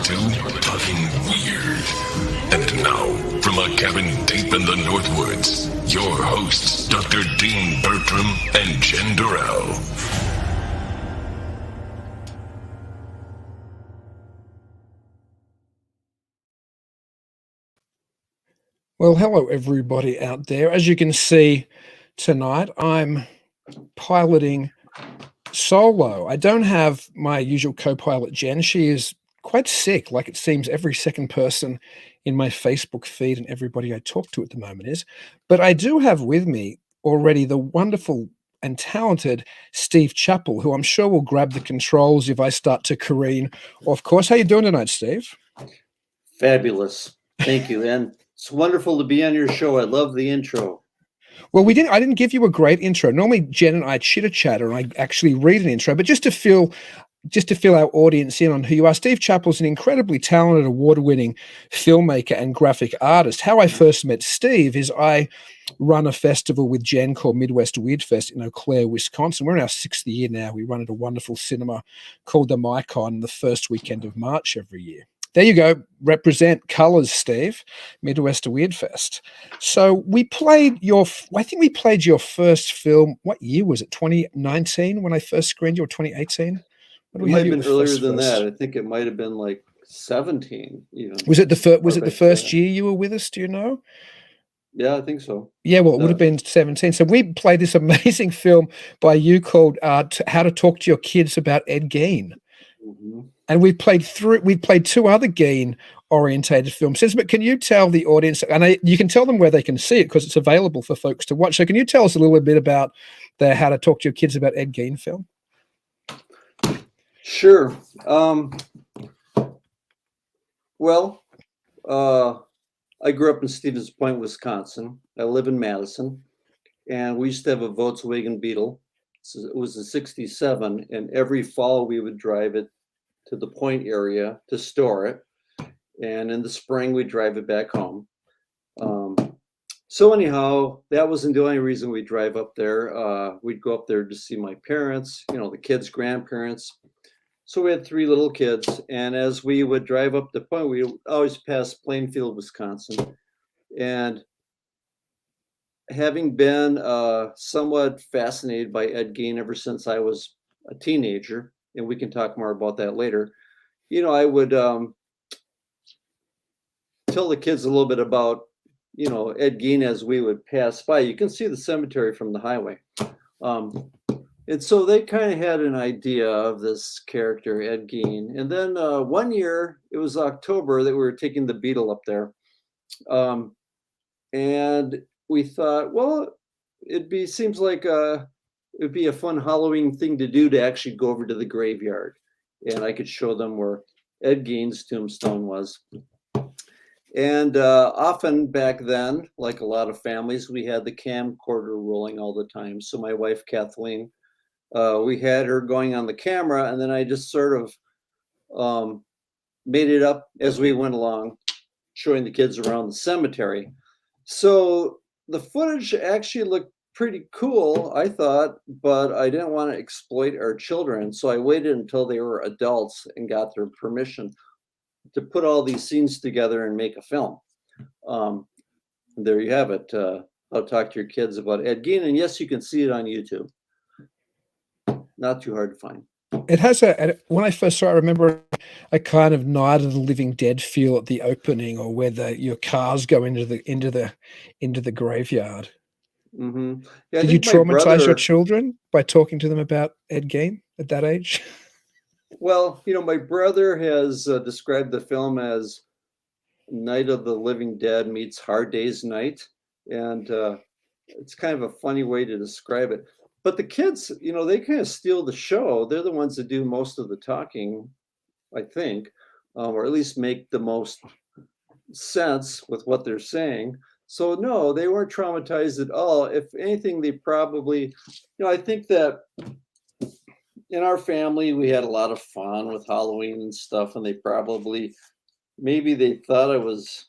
listening to Talking Weird. And now, from a cabin deep in the Northwoods, your hosts, Dr. Dean Bertram and Jen Durrell. Well, hello, everybody out there. As you can see tonight, I'm piloting solo. I don't have my usual co-pilot, Jen. She is quite sick, like it seems every second person in my Facebook feed and everybody I talk to at the moment is. But I do have with me already the wonderful and talented Steve Chappell, who I'm sure will grab the controls if I start to careen off course. How you doing tonight, Steve? Fabulous. Thank you. And it's wonderful to be on your show. I love the intro. Well, I didn't give you a great intro. Normally Jen and I chitter-chatter and I actually read an intro, but just to fill our audience in on who you are, Steve Chappell's an incredibly talented, award-winning filmmaker and graphic artist. How I first met Steve is I run a festival with Jen called Midwest Weird Fest in Eau Claire, Wisconsin. We're in our 6th year now. We run at a wonderful cinema called the Micon the first weekend of March every year. There you go. Represent colors, Steve. Midwest Weird Fest. So I think we played your first film. What year was it? 2019 when I first screened you, or 2018? It might have been earlier than that. I think it might have been like 17 even. Was it the first year you were with us? Do you know? Yeah, I think so. Yeah, well, it would have been 17. So we played this amazing film by you called How to Talk to Your Kids About Ed Geen. Mm-hmm. And we played 2 other Geen orientated films. But can you tell the audience, and you can tell them where they can see it because it's available for folks to watch. So can you tell us a little bit about the How to Talk to Your Kids About Ed Geen film? Sure. I grew up in Stevens Point, Wisconsin. I live in Madison, and we used to have a Volkswagen Beetle. So it was a 67, and every fall we would drive it to the Point area to store it. And in the spring, we'd drive it back home. So anyhow, that wasn't the only reason we'd drive up there. We'd go up there to see my parents, the kids' grandparents. So we had 3 little kids. And as we would drive up the Point, we would always pass Plainfield, Wisconsin. And having been somewhat fascinated by Ed Geen ever since I was a teenager, and we can talk more about that later, I would tell the kids a little bit about, Ed Geen as we would pass by. You can see the cemetery from the highway. And so they kind of had an idea of this character, Ed Geen. And then one year, it was October, that we were taking the Beetle up there. And we thought, well, seems like it'd be a fun Halloween thing to do, to actually go over to the graveyard, and I could show them where Ed Geen's tombstone was. And often back then, like a lot of families, we had the camcorder rolling all the time. So my wife, Kathleen, we had her going on the camera, and then I just sort of made it up as we went along, showing the kids around the cemetery. So the footage actually looked pretty cool, I thought, but I didn't want to exploit our children. So I waited until they were adults and got their permission to put all these scenes together and make a film. There you have it. How to Talk to Your Kids About Ed Geen. And yes, you can see it on YouTube. Not too hard to find. It has when I first saw it, I remember a kind of Night of the Living Dead feel at the opening, or where your cars go into the graveyard. Mm-hmm. Yeah, did you traumatize your children by talking to them about Ed Geen at that age? Well, my brother has described the film as Night of the Living Dead meets Hard Day's Night. And it's kind of a funny way to describe it. But the kids, they kind of steal the show. They're the ones that do most of the talking, I think, or at least make the most sense with what they're saying. So no, they weren't traumatized at all. If anything, they probably, I think that in our family, we had a lot of fun with Halloween and stuff, and maybe they thought I was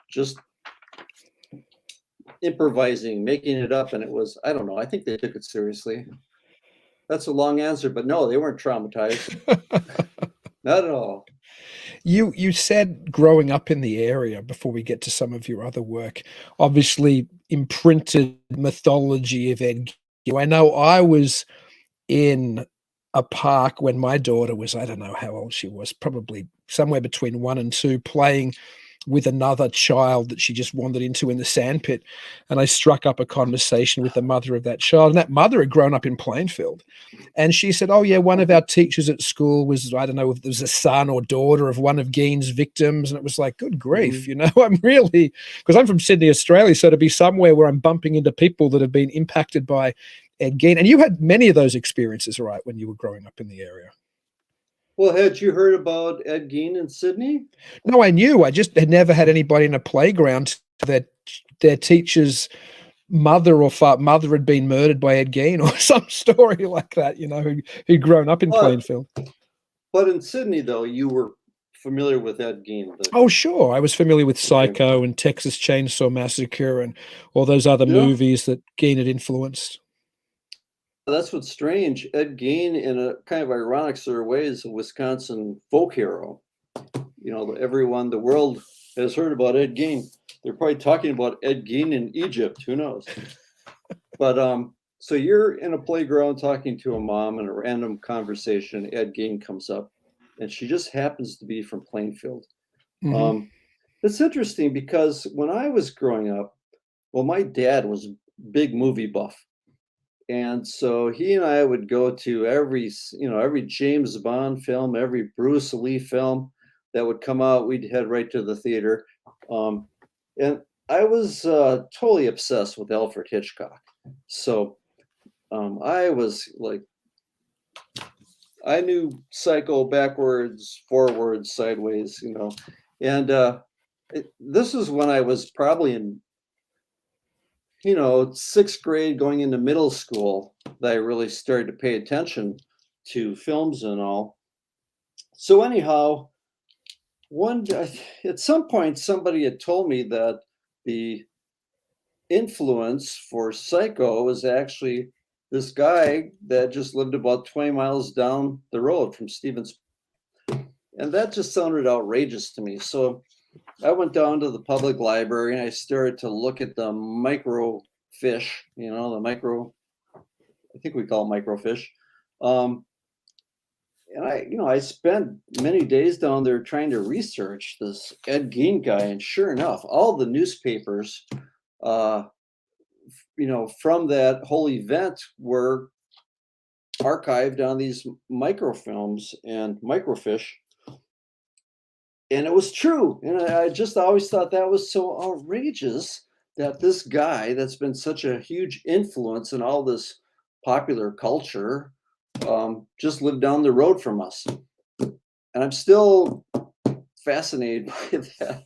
just improvising, making it up, and it was, I don't know, I think they took it seriously. That's a long answer, but no, they weren't traumatized. Not at all. You said growing up in the area, before we get to some of your other work, obviously imprinted mythology of Ed Geen. I know I was in a park when my daughter was, I don't know how old she was, probably somewhere between 1 and 2, playing with another child that she just wandered into in the sandpit. And I struck up a conversation with the mother of that child. And that mother had grown up in Plainfield. And she said, "Oh, yeah, one of our teachers at school was, I don't know if it was a son or daughter of one of Geen's victims." And it was like, good grief, I'm really, because I'm from Sydney, Australia. So to be somewhere where I'm bumping into people that have been impacted by Ed Geen. And you had many of those experiences, right, when you were growing up in the area? Well, had you heard about Ed Geen in Sydney? No, I knew. I just had never had anybody in a playground that their teacher's mother or mother had been murdered by Ed Geen or some story like that, who'd grown up in But, Plainfield. but in Sydney, though, you were familiar with Ed Geen. Oh, sure. I was familiar with Psycho and Texas Chainsaw Massacre and all those other movies that Geen had influenced. That's what's strange. Ed Geen, in a kind of ironic sort of way, is a Wisconsin folk hero. Everyone, the world has heard about Ed Geen. They're probably talking about Ed Geen in Egypt. Who knows? But so you're in a playground talking to a mom in a random conversation. Ed Geen comes up, and she just happens to be from Plainfield. It's interesting because when I was growing up, well, my dad was a big movie buff. And so he and I would go to every James Bond film, every Bruce Lee film that would come out. We'd head right to the theater. And I was totally obsessed with Alfred Hitchcock. So I was like, I knew Psycho backwards, forwards, sideways, And this is when I was probably in sixth grade going into middle school that I really started to pay attention to films and all. So anyhow, at some point, somebody had told me that the influence for Psycho was actually this guy that just lived about 20 miles down the road from Stevens. And that just sounded outrageous to me. So I went down to the public library and I started to look at the microfish, I think we call it microfish. And I spent many days down there trying to research this Ed Geen guy. And sure enough, all the newspapers, from that whole event were archived on these microfilms and microfish. And it was true. And I just always thought that was so outrageous that this guy that's been such a huge influence in all this popular culture just lived down the road from us. And I'm still fascinated by that.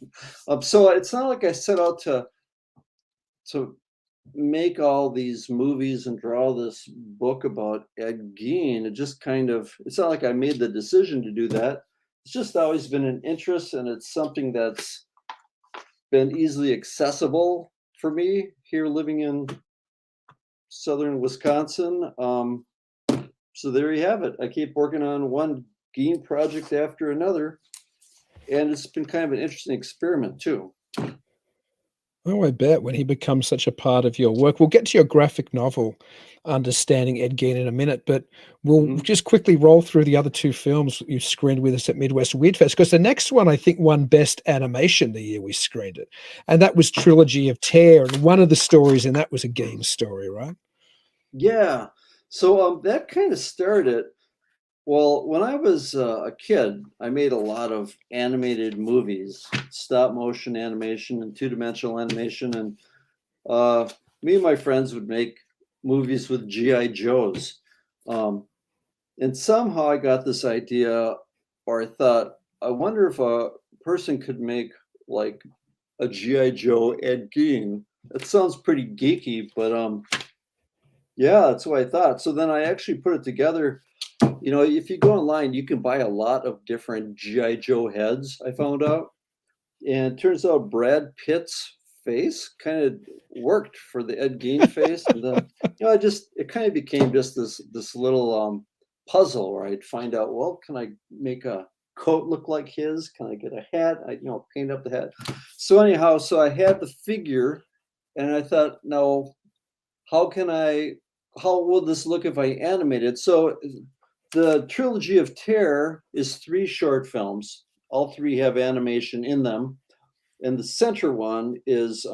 So it's not like I set out to make all these movies and draw this book about Ed Geen. It's not like I made the decision to do that. It's just always been an interest, and it's something that's been easily accessible for me here living in southern Wisconsin. So there you have it. I keep working on one Geen project after another, and it's been kind of an interesting experiment too. Oh, I bet, when he becomes such a part of your work. We'll get to your graphic novel, Understanding Ed Geen, in a minute, but we'll just quickly roll through the other 2 films you screened with us at Midwest Weird Fest, because the next one, I think, won Best Animation the year we screened it, and that was Trilogy of Tear, and one of the stories in that was a Geen story, right? Yeah. So that kind of started. Well, when I was a kid, I made a lot of animated movies, stop motion animation and 2-dimensional animation. And me and my friends would make movies with G.I. Joes. And somehow I got this idea, or I thought, I wonder if a person could make like a G.I. Joe Ed Geen. That sounds pretty geeky, but yeah, that's what I thought. So then I actually put it together. If you go online, you can buy a lot of different G.I. Joe heads, I found out. And it turns out Brad Pitt's face kind of worked for the Ed Geen face. And then, it kind of became just this little puzzle where I'd find out, well, can I make a coat look like his? Can I get a hat? I paint up the hat. So anyhow, so I had the figure, and I thought, no, how will this look if I animate it? So the Trilogy of Tear is 3 short films. All 3 have animation in them. And the center one is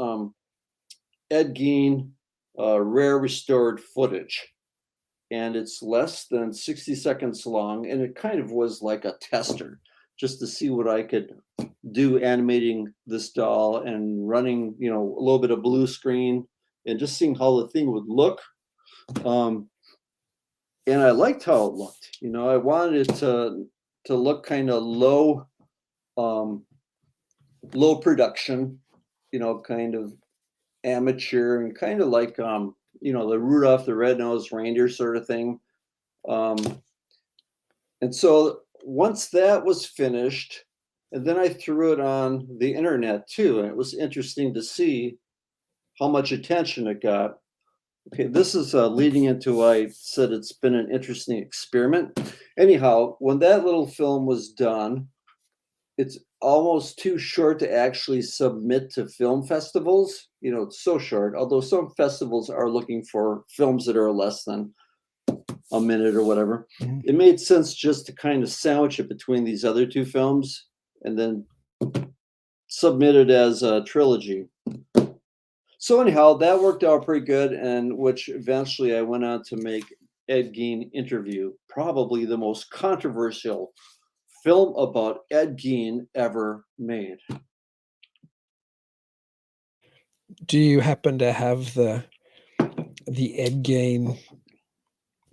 Ed Geen, rare restored footage. And it's less than 60 seconds long. And it kind of was like a tester, just to see what I could do animating this doll and running, a little bit of blue screen and just seeing how the thing would look. And I liked how it looked. I wanted it to look kind of low production, kind of amateur, and kind of like the Rudolph the Red-Nosed Reindeer sort of thing. And so once that was finished, and then I threw it on the internet too, and it was interesting to see how much attention it got. Okay, this is leading into why I said it's been an interesting experiment. Anyhow, when that little film was done, it's almost too short to actually submit to film festivals. It's so short, although some festivals are looking for films that are less than a minute or whatever. Mm-hmm. It made sense just to kind of sandwich it between these other 2 films and then submit it as a trilogy. So anyhow, that worked out pretty good, and which eventually I went on to make Ed Geen Interview, probably the most controversial film about Ed Geen ever made. Do you happen to have the Ed Geen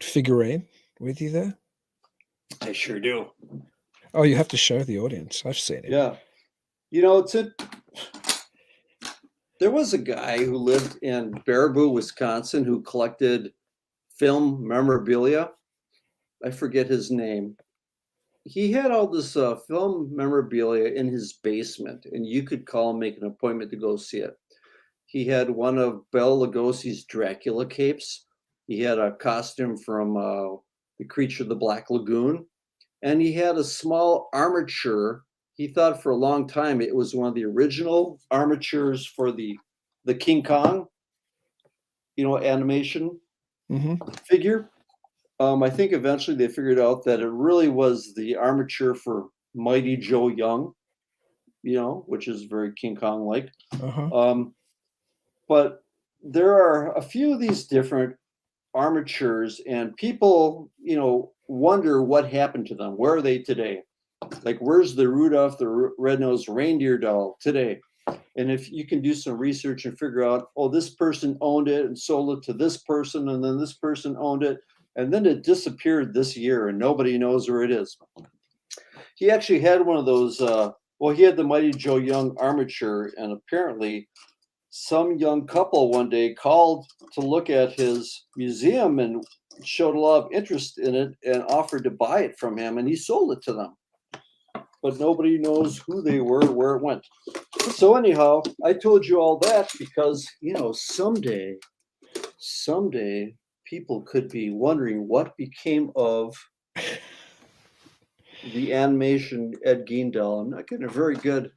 figurine with you there? I sure do. Oh, you have to show the audience. I've seen it. Yeah. There was a guy who lived in Baraboo, Wisconsin, who collected film memorabilia. I forget his name. He had all this film memorabilia in his basement, and you could call and make an appointment to go see it. He had one of Bela Lugosi's Dracula capes. He had a costume from The Creature of the Black Lagoon, and he had a small armature. He thought for a long time it was one of the original armatures for the King Kong, animation figure. I think eventually they figured out that it really was the armature for Mighty Joe Young, which is very King Kong-like. But there are a few of these different armatures, and people, wonder what happened to them. Where are they today? Like, where's the Rudolph the Red-Nosed Reindeer doll today? And if you can do some research and figure out, this person owned it and sold it to this person, and then this person owned it, and then it disappeared this year and nobody knows where it is. He actually had one of those, he had the Mighty Joe Young armature, and apparently some young couple one day called to look at his museum and showed a lot of interest in it and offered to buy it from him, and he sold it to them. But nobody knows who they were, where it went. So anyhow, I told you all that because, someday people could be wondering what became of the animation Ed Geen doll. I'm not getting a very good.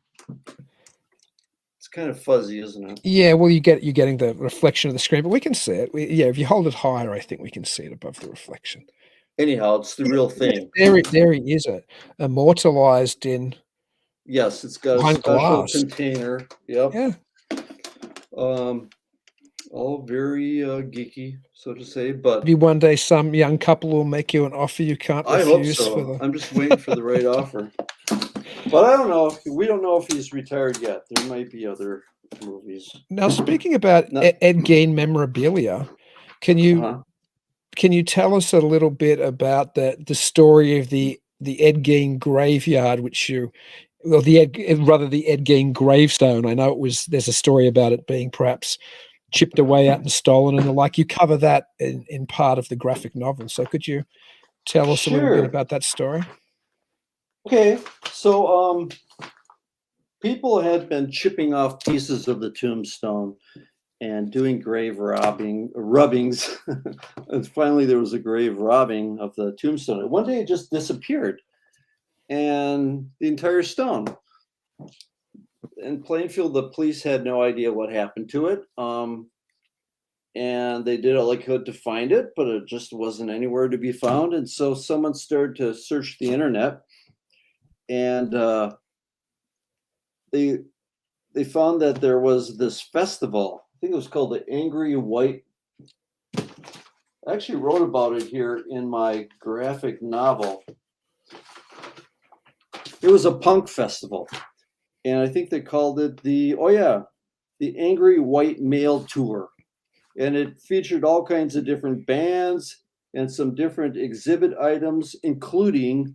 It's kind of fuzzy, isn't it? Yeah, well, you're getting the reflection of the screen, but we can see it. If you hold it higher, I think we can see it above the reflection. Anyhow, it's the real thing. There he is, immortalized in. Yes, it's got a special container. Yep. Yeah. All very geeky, so to say. But maybe one day some young couple will make you an offer you can't refuse. I hope so. I'm just waiting for the right offer. But I don't know. We don't know if he's retired yet. There might be other movies. Now, speaking about Ed Geen memorabilia, can you tell us a little bit about the story of the Ed Geen graveyard, the Ed Geen gravestone? I know there's a story about it being perhaps chipped away out and stolen and the like. You cover that in part of the graphic novel. So could you tell us a little bit about that story? Okay, so people had been chipping off pieces of the tombstone and doing grave rubbings. And finally there was a grave robbing of the tombstone. And one day it just disappeared. and the entire stone. In Plainfield, the police had no idea what happened to it. And they did all they could to find it, but it just wasn't anywhere to be found. And so someone started to search the internet, and they found that there was this festival. I think it was called the Angry White. I actually wrote about it here in my graphic novel. It was a punk festival, and I think they called it the Angry White Male Tour. And it featured all kinds of different bands and some different exhibit items, including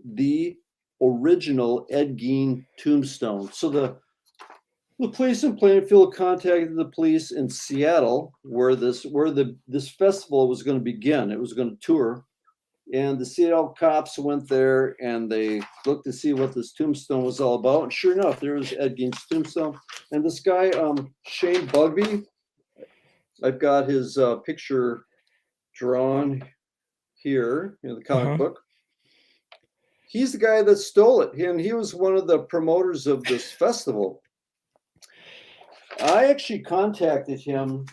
the original Ed Geen tombstone. So the police in Plainfield contacted the police in Seattle, where this festival was going to begin. It was going to tour, and the Seattle cops went there and they looked to see what this tombstone was all about. And sure enough, there was Ed Geen's tombstone. And this guy, Shane Bugbee, I've got his picture drawn here in the comic book. He's the guy that stole it, and he was one of the promoters of this festival. I actually contacted him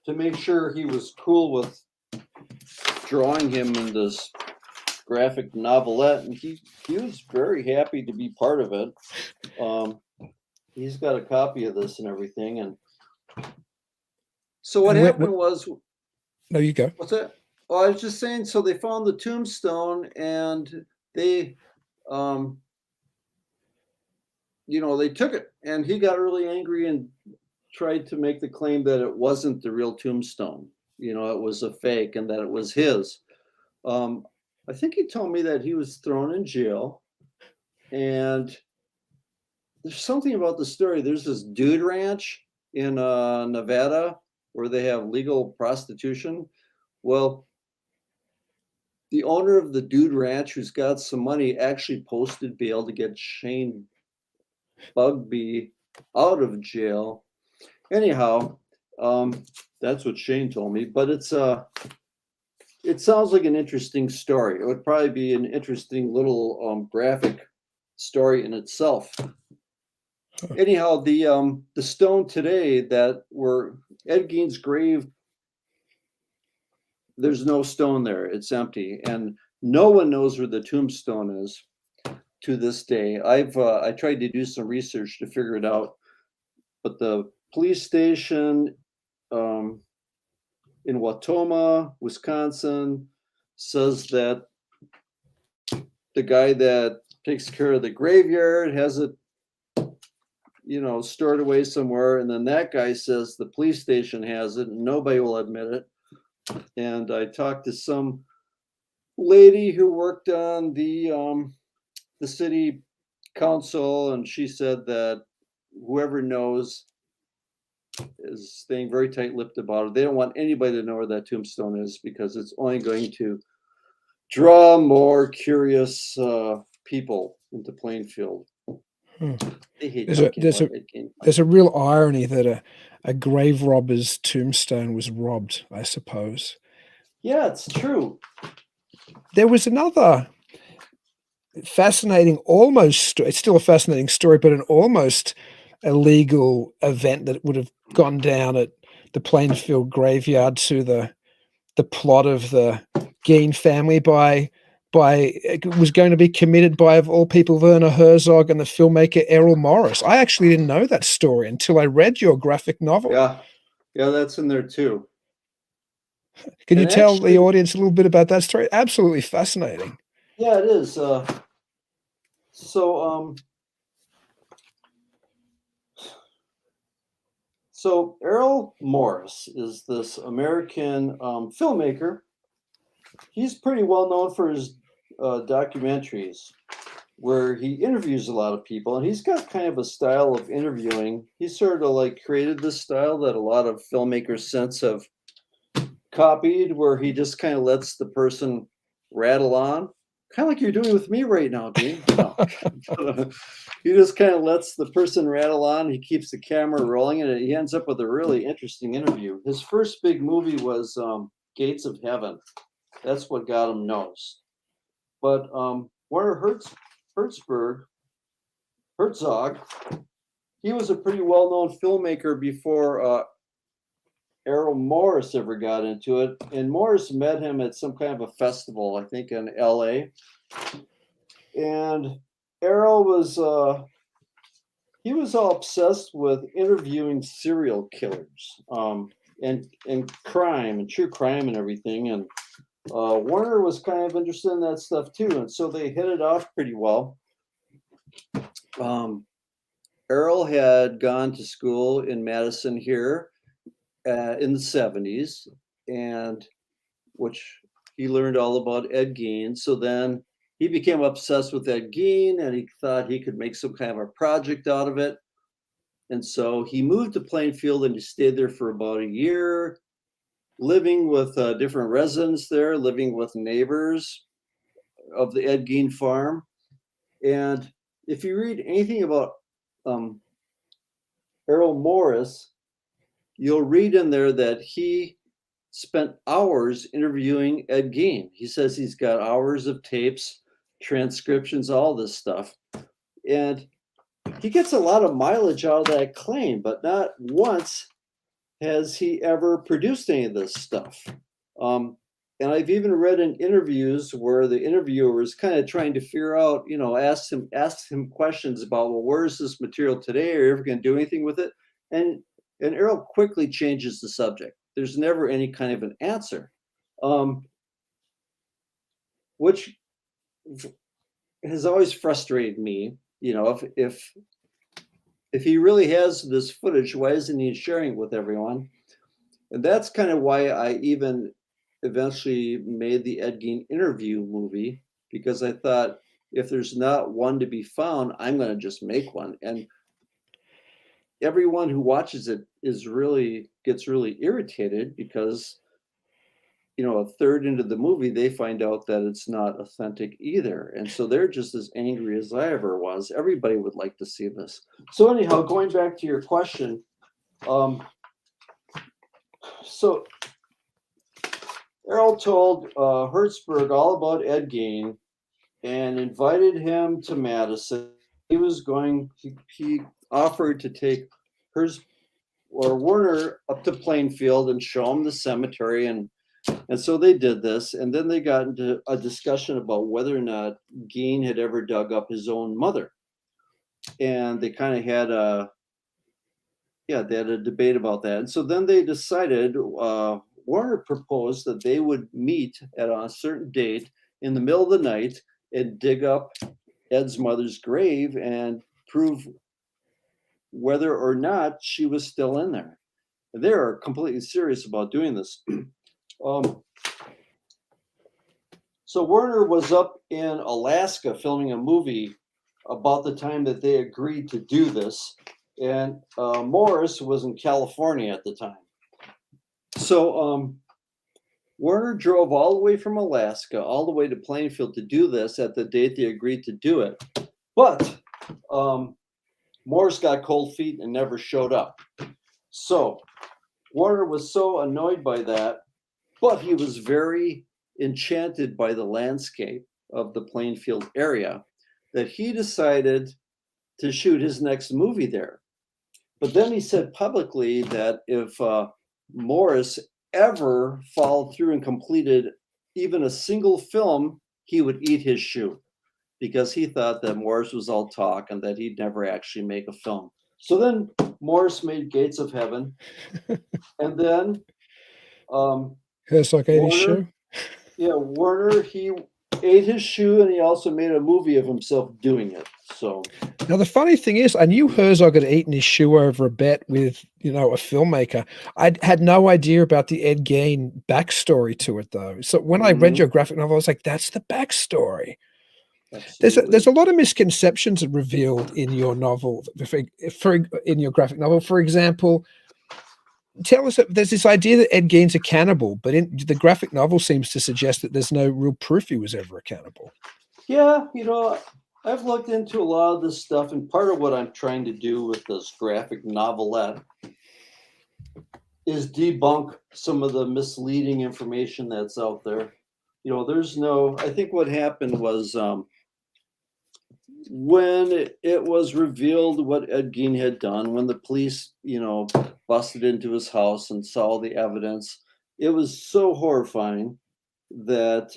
to make sure he was cool with drawing him in this graphic novelette, and he was very happy to be part of it. He's got a copy of this and everything, and so what happened was... No, you go. What's that? Oh, I was just saying, so they found the tombstone, and they, they took it, and he got really angry and tried to make the claim that it wasn't the real tombstone. It was a fake and that it was his. I think he told me that he was thrown in jail, and there's something about the story. There's this dude ranch in Nevada where they have legal prostitution. Well, the owner of the dude ranch, who's got some money, actually posted bail to get Shane Bugbee out of jail. Anyhow, that's what Shane told me, but it sounds like an interesting story. It would probably be an interesting little graphic story in itself. Anyhow, the stone today that were Ed Geen's grave, there's no stone there. It's empty, and no one knows where the tombstone is to this day. I tried to do some research to figure it out, but the police station in Wautoma, Wisconsin, says that the guy that takes care of the graveyard has it, stored away somewhere, and then that guy says the police station has it, and nobody will admit it. And I talked to some lady who worked on the city council, and she said that whoever knows is staying very tight-lipped about it. They don't want anybody to know where that tombstone is, because it's only going to draw more curious people into Plainfield. There's a real irony that a grave robber's tombstone was robbed, I suppose. Yeah, it's true. There was another fascinating, it's still a fascinating story, but an almost illegal event that would have gone down at the Plainfield graveyard to the plot of the Geen family it was going to be committed by, of all people, Werner Herzog and the filmmaker Errol Morris. I actually didn't know that story until I read your graphic novel. Yeah, that's in there too. Can you tell the audience a little bit about that story? Absolutely fascinating. Yeah, it is. So Errol Morris is this American filmmaker. He's pretty well known for his documentaries, where he interviews a lot of people, and he's got kind of a style of interviewing. He sort of like created this style that a lot of filmmakers since have copied, where he just kind of lets the person rattle on, kind of like you're doing with me right now, Dean. No. He just kind of lets the person rattle on. He keeps the camera rolling, and he ends up with a really interesting interview. His first big movie was Gates of Heaven. That's what got him noticed. But Werner Herzog, he was a pretty well-known filmmaker before Errol Morris ever got into it. And Morris met him at some kind of a festival, I think in LA. And Errol was he was all obsessed with interviewing serial killers and crime and true crime and everything. And Warner was kind of interested in that stuff too. And so they hit it off pretty well. Errol had gone to school in Madison here in the 70s, and which he learned all about Ed Geen. So then he became obsessed with Ed Geen, and he thought he could make some kind of a project out of it. And so he moved to Plainfield, and he stayed there for about a year, living with different residents there, living with neighbors of the Ed Geen farm. And if you read anything about Errol Morris, you'll read in there that he spent hours interviewing Ed Geen. He says he's got hours of tapes, transcriptions, all this stuff. And he gets a lot of mileage out of that claim, but not once has he ever produced any of this stuff. And I've even read in interviews where the interviewer is kind of trying to figure out, you know, ask him questions about, well, where is this material today? Are you ever going to do anything with it? And Errol quickly changes the subject. There's never any kind of an answer, which has always frustrated me. You know, if he really has this footage, why isn't he sharing it with everyone? And that's kind of why I even eventually made the Ed Geen interview movie, because I thought if there's not one to be found, I'm going to just make one. And everyone who watches it gets really irritated because, you know, a third into the movie, they find out that it's not authentic either. And so they're just as angry as I ever was. Everybody would like to see this. So anyhow, going back to your question, so Errol told Hertzberg all about Ed Geen and invited him to Madison. He offered to take Werner up to Plainfield and show him the cemetery. And so they did this. And then they got into a discussion about whether or not Geen had ever dug up his own mother. And they kind of had they had a debate about that. And so then they decided, Warner proposed that they would meet at a certain date in the middle of the night and dig up Ed's mother's grave and prove whether or not she was still in there. They are completely serious about doing this. So Warner was up in Alaska filming a movie about the time that they agreed to do this. And Morris was in California at the time. So Warner drove all the way from Alaska, all the way to Plainfield to do this at the date they agreed to do it. But Morris got cold feet and never showed up. So Warner was so annoyed by that, but he was very enchanted by the landscape of the Plainfield area that he decided to shoot his next movie there. But then he said publicly that if Morris ever followed through and completed even a single film, he would eat his shoe, because he thought that Morris was all talk and that he'd never actually make a film. So then Morris made Gates of Heaven, and then Herzog ate his shoe. Yeah, Warner, he ate his shoe, and he also made a movie of himself doing it. So now the funny thing is, I knew Herzog had eaten his shoe over a bet with, you know, a filmmaker. I had no idea about the Ed Geen backstory to it, though. So when I read your graphic novel, I was like, that's the backstory. There's a lot of misconceptions revealed in your novel, in your graphic novel. For example, tell us, there's this idea that Ed Gein's a cannibal, but in the graphic novel seems to suggest that there's no real proof he was ever a cannibal. Yeah, you know, I've looked into a lot of this stuff, and part of what I'm trying to do with this graphic novelette is debunk some of the misleading information that's out there. You know, I think what happened was when it was revealed what Ed Geen had done, when the police, busted into his house and saw the evidence, it was so horrifying that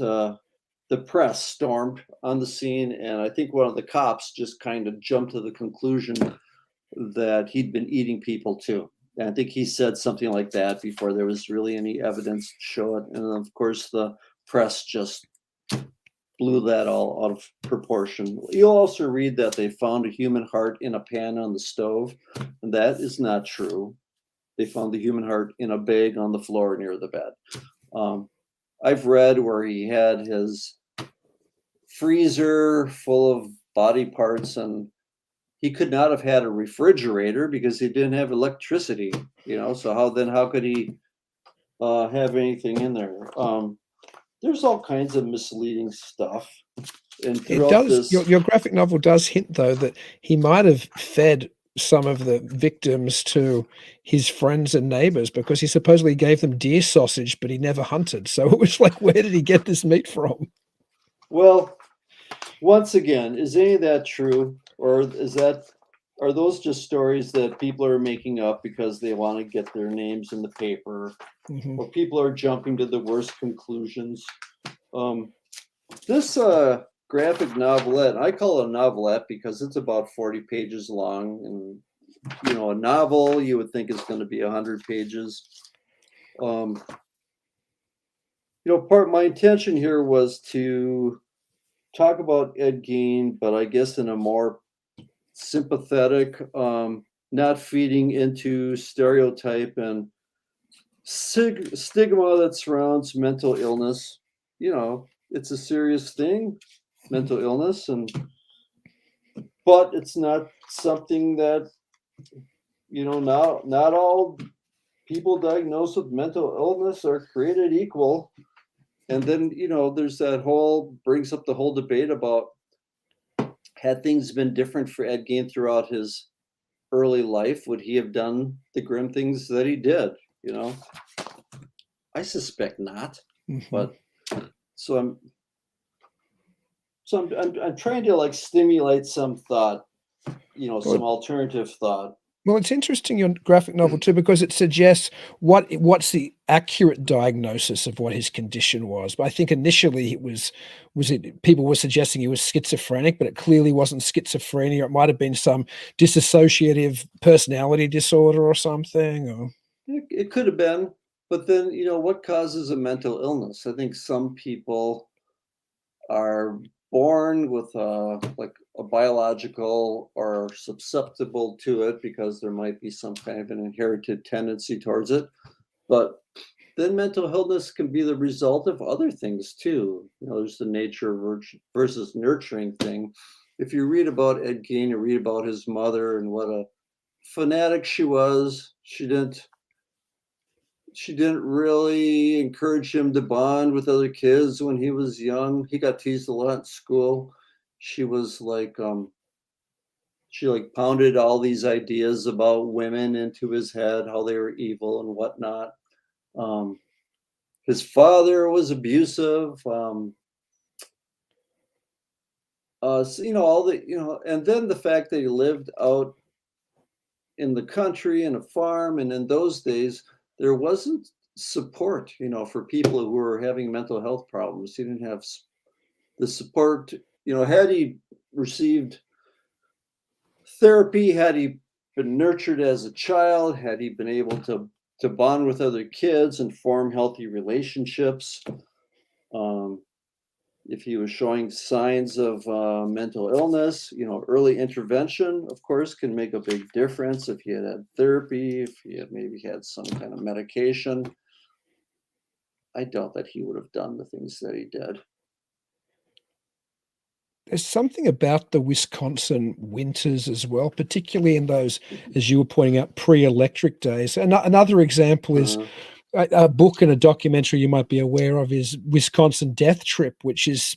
the press stormed on the scene, and I think one of the cops just kind of jumped to the conclusion that he'd been eating people too. And I think he said something like that before there was really any evidence to show it. And of course, the press just blew that all out of proportion. You'll also read that they found a human heart in a pan on the stove, and that is not true. They found the human heart in a bag on the floor near the bed. I've read where he had his freezer full of body parts, and he could not have had a refrigerator because he didn't have electricity, so how could he have anything in there? There's all kinds of misleading stuff. And It does. Your graphic novel does hint, though, that he might have fed some of the victims to his friends and neighbors because he supposedly gave them deer sausage, but he never hunted. So it was like, where did he get this meat from? Well, once again, is any of that true? Or are those just stories that people are making up because they want to get their names in the paper? Mm-hmm. Or people are jumping to the worst conclusions? This graphic novelette, I call it a novelette because it's about 40 pages long, and a novel you would think is going to be 100 pages. My intention here was to talk about Ed Geen, but I guess in a more sympathetic, not feeding into stereotype and stigma that surrounds mental illness. It's a serious thing, mental illness, but it's not something that, not all people diagnosed with mental illness are created equal. And then, there's brings up the whole debate about, had things been different for Ed Geen throughout his early life, would he have done the grim things that he did? I suspect not. Mm-hmm. But so I'm trying to stimulate some thought, some alternative thought. Well, it's interesting, your graphic novel too, because it suggests what's the accurate diagnosis of what his condition was. But I think initially people were suggesting he was schizophrenic, but it clearly wasn't schizophrenia. It might have been some dissociative personality disorder or something. Or it could have been, but then what causes a mental illness? I think some people are born with a biological or susceptible to it because there might be some kind of an inherited tendency towards it. But then mental illness can be the result of other things too. There's the nature versus nurturing thing. If you read about Ed Geen, you read about his mother and what a fanatic she was. She didn't really encourage him to bond with other kids when he was young. He got teased a lot in school. She was she pounded all these ideas about women into his head, how they were evil and whatnot. His father was abusive. And then the fact that he lived out in the country in a farm, and in those days, there wasn't support, for people who were having mental health problems. He didn't have the support, had he received therapy, had he been nurtured as a child, had he been able to bond with other kids and form healthy relationships, if he was showing signs of mental illness, early intervention, of course, can make a big difference. If he had therapy, if he had maybe had some kind of medication, I doubt that he would have done the things that he did. There's something about the Wisconsin winters as well, particularly in those, as you were pointing out, pre-electric days. Another example is a book and a documentary you might be aware of is Wisconsin Death Trip, which is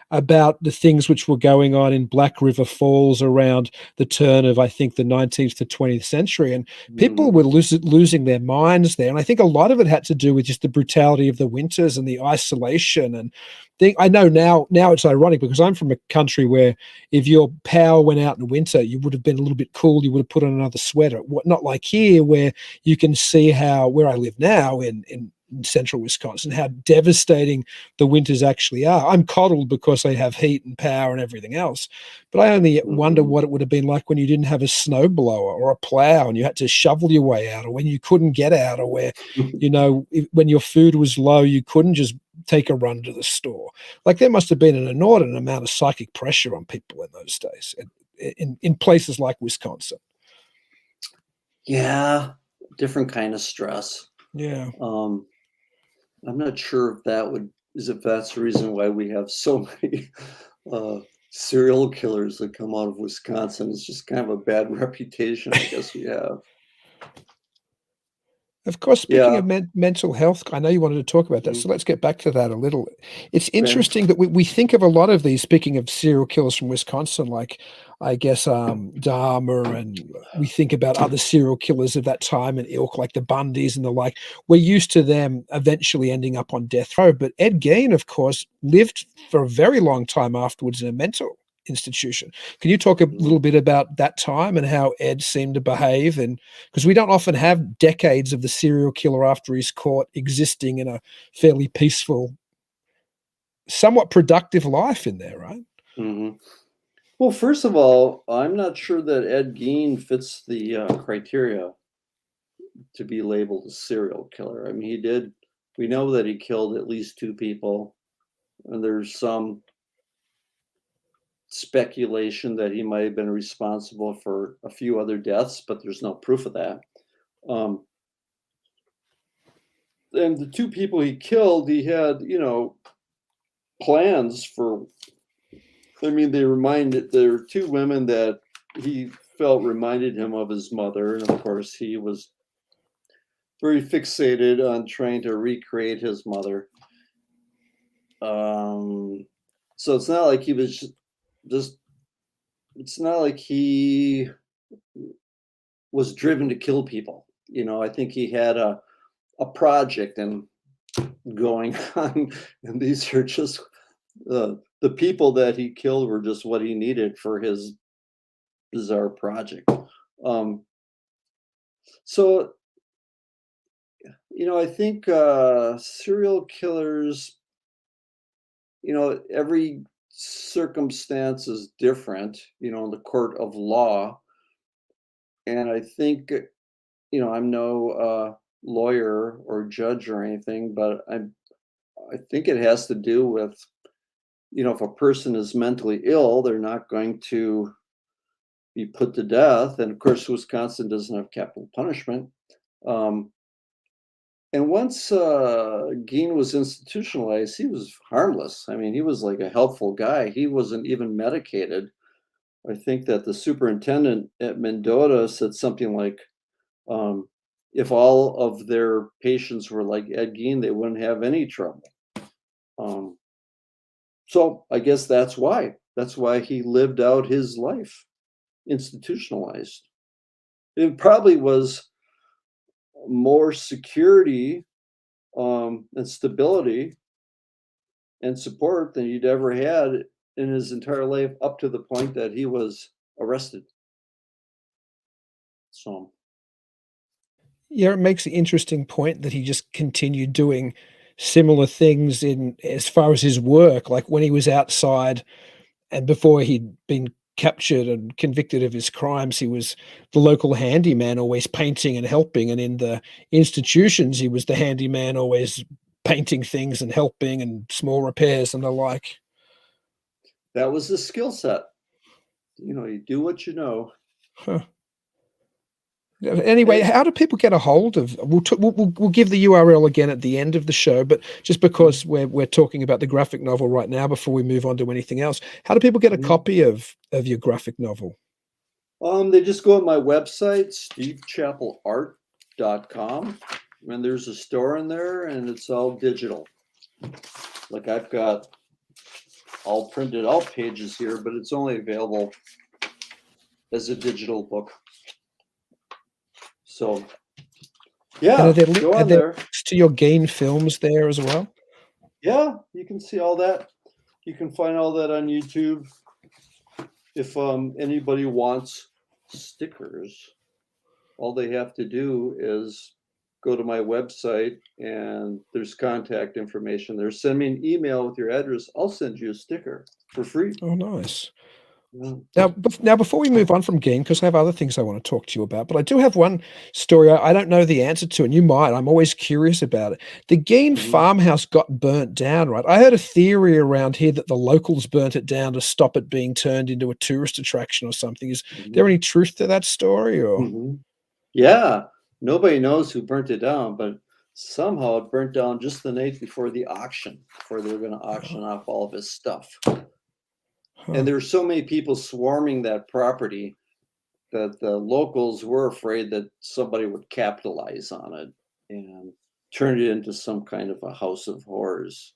about the things which were going on in Black River Falls around the turn of, I think, the 19th to 20th century. And people were losing their minds there. And I think a lot of it had to do with just the brutality of the winters and the isolation. And I know now it's ironic because I'm from a country where if your power went out in winter, you would have been a little bit cool. You would have put on another sweater. Not like here, where you can see where I live now in central Wisconsin, how devastating the winters actually are. I'm coddled because I have heat and power and everything else. But I only wonder what it would have been like when you didn't have a snowblower or a plow and you had to shovel your way out, or when you couldn't get out, or where, when your food was low, you couldn't just take a run to the store. Like, there must have been an inordinate amount of psychic pressure on people in those days in places like Wisconsin. Yeah, different kind of stress. Yeah. I'm not sure if that's the reason why we have so many serial killers that come out of Wisconsin. It's just kind of a bad reputation, I guess we have. Of course, speaking of mental health, I know you wanted to talk about that, so let's get back to that a little. It's interesting that we think of a lot of these, speaking of serial killers from Wisconsin, like, I guess, Dahmer, and we think about other serial killers of that time and ilk, like the Bundys and the like. We're used to them eventually ending up on death row. But Ed Geen, of course, lived for a very long time afterwards in a mental institution. Can you talk a little bit about that time and how Ed seemed to behave? And because we don't often have decades of the serial killer after he's caught existing in a fairly peaceful, somewhat productive life in there, right? Well, first of all, I'm not sure that Ed Geen fits the criteria to be labeled a serial killer. I mean, we know that he killed at least 2 people, and there's some speculation that he might have been responsible for a few other deaths, but there's no proof of that. And the 2 people he killed, he had, plans for. I mean, there were 2 women that he felt reminded him of his mother, and of course he was very fixated on trying to recreate his mother. So it's not like he was just. It's not like he was driven to kill people. I think he had a project and going on, and these are just the people that he killed were just what he needed for his bizarre project. So, I think serial killers, every circumstance is different, in the court of law. And I think, I'm no lawyer or judge or anything, but I think it has to do with, if a person is mentally ill, they're not going to be put to death. And of course, Wisconsin doesn't have capital punishment. And once Geen was institutionalized, he was harmless. I mean, he was like a helpful guy. He wasn't even medicated. I think that the superintendent at Mendota said something like, if all of their patients were like Ed Geen, they wouldn't have any trouble. So I guess that's why he lived out his life institutionalized. It probably was more security and stability and support than he'd ever had in his entire life, up to the point that he was arrested. So yeah, it makes the interesting point that he just continued doing similar things in as far as his work, like when he was outside and before he'd been captured and convicted of his crimes, he was the local handyman, always painting and helping. And in the institutions, he was the handyman, always painting things and helping and small repairs and the like. that was his skill set. You do what you know. Huh. Anyway, how do people get a hold of? We'll give the URL again at the end of the show, but just because we're talking about the graphic novel right now, before we move on to anything else, how do people get a copy of your graphic novel? They just go on my website, stevechappellart.com, and there's a store in there, and it's all digital. Like, I've got all printed out pages here, but it's only available as a digital book. So, yeah, And go are on there there. links to your Geen films there as well? Yeah, you can see all that. You can find all that on YouTube. If anybody wants stickers, all they have to do is go to my website and there's contact information there. Send me an email with your address. I'll send you a sticker for free. Oh, nice. Yeah. Now, before we move on from Geen, because I have other things I want to talk to you about, but I do have one story I don't know the answer to, and you might. I'm always curious about it. The Green Farmhouse got burnt down, right? I heard a theory around here that the locals burnt it down to stop it being turned into a tourist attraction or something. Is there any truth to that story? Or Yeah, nobody knows who burnt it down, but somehow it burnt down just the night before the auction, before they were going to auction off all of his stuff. And there were so many people swarming that property that the locals were afraid that somebody would capitalize on it and turn it into some kind of a house of horrors.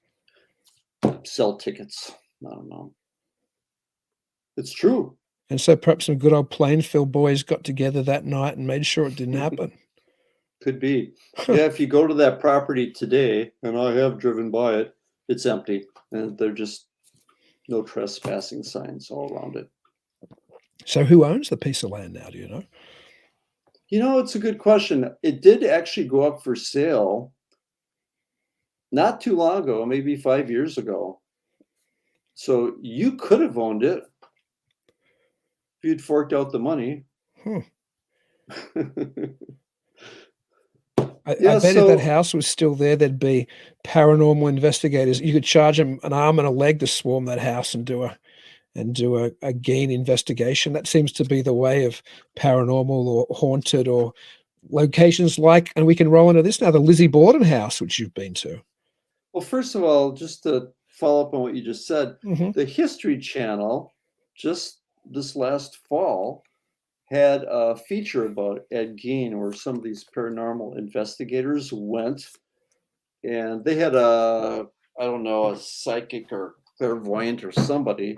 Sell tickets. I don't know. It's true. And so perhaps some good old Plainfield boys got together that night and made sure it didn't happen. Could be. Yeah, if you go to that property today, and I have driven by it, it's empty. And they're just no trespassing signs all around it. So who owns the piece of land now, do you know? You know, it's a good question. It did actually go up for sale not too long ago, maybe 5 years ago. So you could have owned it if you'd forked out the money. I bet if that house was still there, there'd be paranormal investigators. You could charge them an arm and a leg to swarm that house and do a Geen investigation. That seems to be the way of paranormal or haunted or locations like, and we can roll into this now, the Lizzie Borden house, which you've been to. Well, first of all, just to follow up on what you just said, the History Channel, just this last fall, had a feature about Ed Geen, where some of these paranormal investigators went, and they had a psychic or clairvoyant or somebody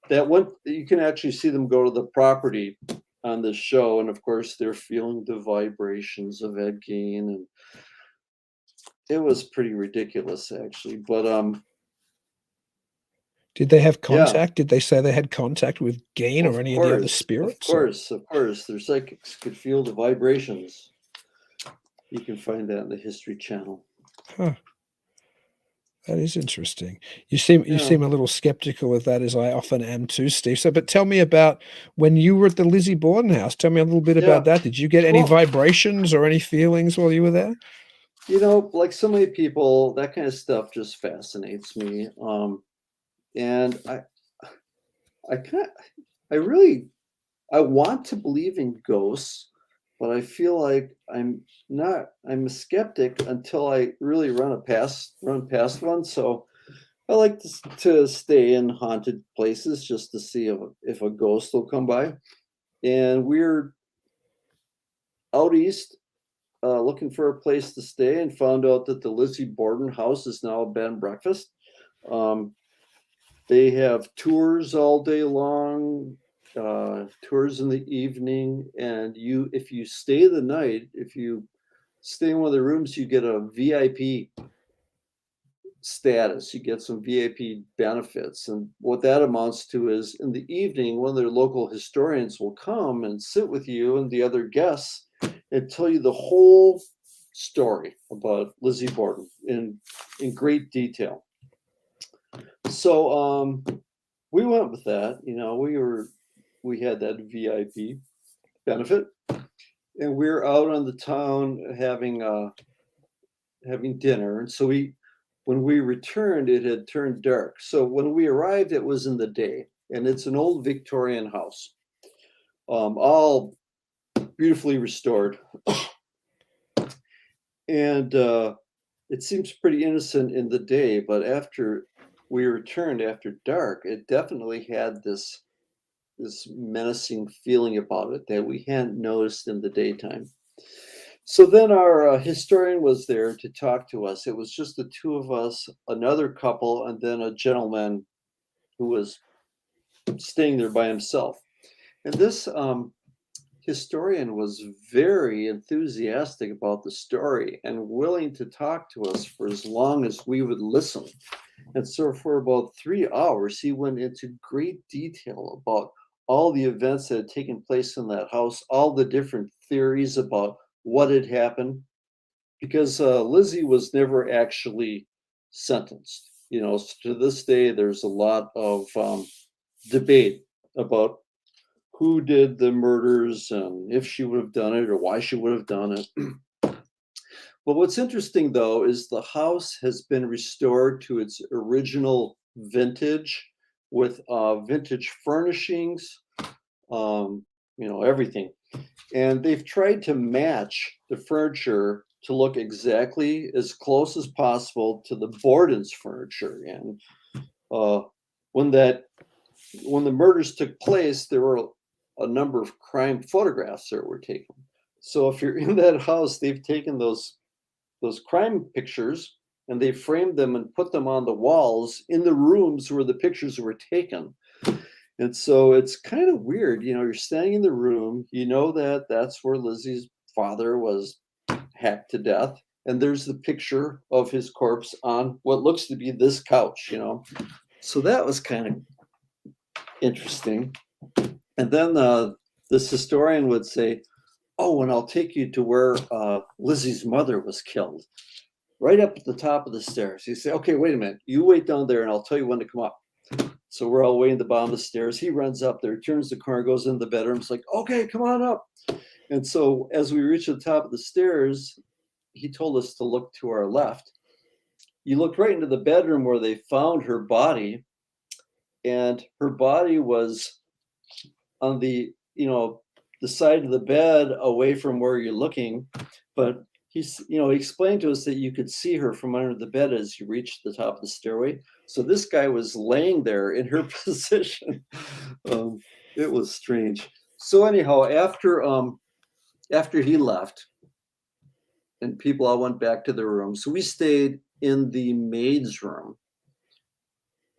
that went. You can actually see them go to the property on the show, and of course they're feeling the vibrations of Ed Geen, and it was pretty ridiculous actually. But did they have contact? Did they say they had contact with Geen or any of the other spirits? Of course, their psychics could feel the vibrations. You can find that in the History Channel. That is interesting. You seem a little skeptical of that, as I often am too, Steve. So, but tell me about when you were at the Lizzie Borden house. Tell me a little bit about that. Did you get any vibrations or any feelings while you were there? You know, like so many people, that kind of stuff just fascinates me. And I want to believe in ghosts, but I feel like I'm a skeptic until I really run past one. So I like to stay in haunted places just to see if a ghost will come by. And we're out east looking for a place to stay and found out that the Lizzie Borden house is now a bed and breakfast. They have tours all day long, tours in the evening, and if you stay the night, if you stay in one of the rooms, you get a VIP status. You get some VIP benefits, and what that amounts to is in the evening, one of their local historians will come and sit with you and the other guests and tell you the whole story about Lizzie Borden in great detail. So we went with that. You know, we had that VIP benefit, and we were out on the town having dinner. And so when we returned, it had turned dark. So when we arrived, it was in the day, and it's an old Victorian house, all beautifully restored, and it seems pretty innocent in the day, but after we returned after dark, it definitely had this menacing feeling about it that we hadn't noticed in the daytime. So then our historian was there to talk to us. It was just the two of us, another couple, and then a gentleman who was staying there by himself. And this historian was very enthusiastic about the story and willing to talk to us for as long as we would listen. And so for about 3 hours, he went into great detail about all the events that had taken place in that house, all the different theories about what had happened, because Lizzie was never actually sentenced. You know, to this day, there's a lot of debate about who did the murders and if she would have done it or why she would have done it. But what's interesting, though, is the house has been restored to its original vintage with vintage furnishings, you know, everything. And they've tried to match the furniture to look exactly as close as possible to the Borden's furniture. And when the murders took place, there were a number of crime photographs that were taken. So if you're in that house, they've taken those crime pictures and they framed them and put them on the walls in the rooms where the pictures were taken. And so it's kind of weird, you know, you're standing in the room, you know that that's where Lizzie's father was hacked to death, and there's the picture of his corpse on what looks to be this couch, you know. So that was kind of interesting. And then this historian would say, oh, and I'll take you to where Lizzie's mother was killed, right up at the top of the stairs. You say, okay, wait a minute, you wait down there and I'll tell you when to come up. So we're all waiting at the bottom of the stairs. He runs up there, turns the corner, goes in the bedroom. It's like, okay, come on up. And so as we reach the top of the stairs, he told us to look to our left. You looked right into the bedroom where they found her body, and her body was on the, you know, the side of the bed away from where you're looking. But he's, you know, he explained to us that you could see her from under the bed as you reached the top of the stairway. So this guy was laying there in her position. It was strange. So anyhow, after he left and people all went back to their rooms, so we stayed in the maid's room.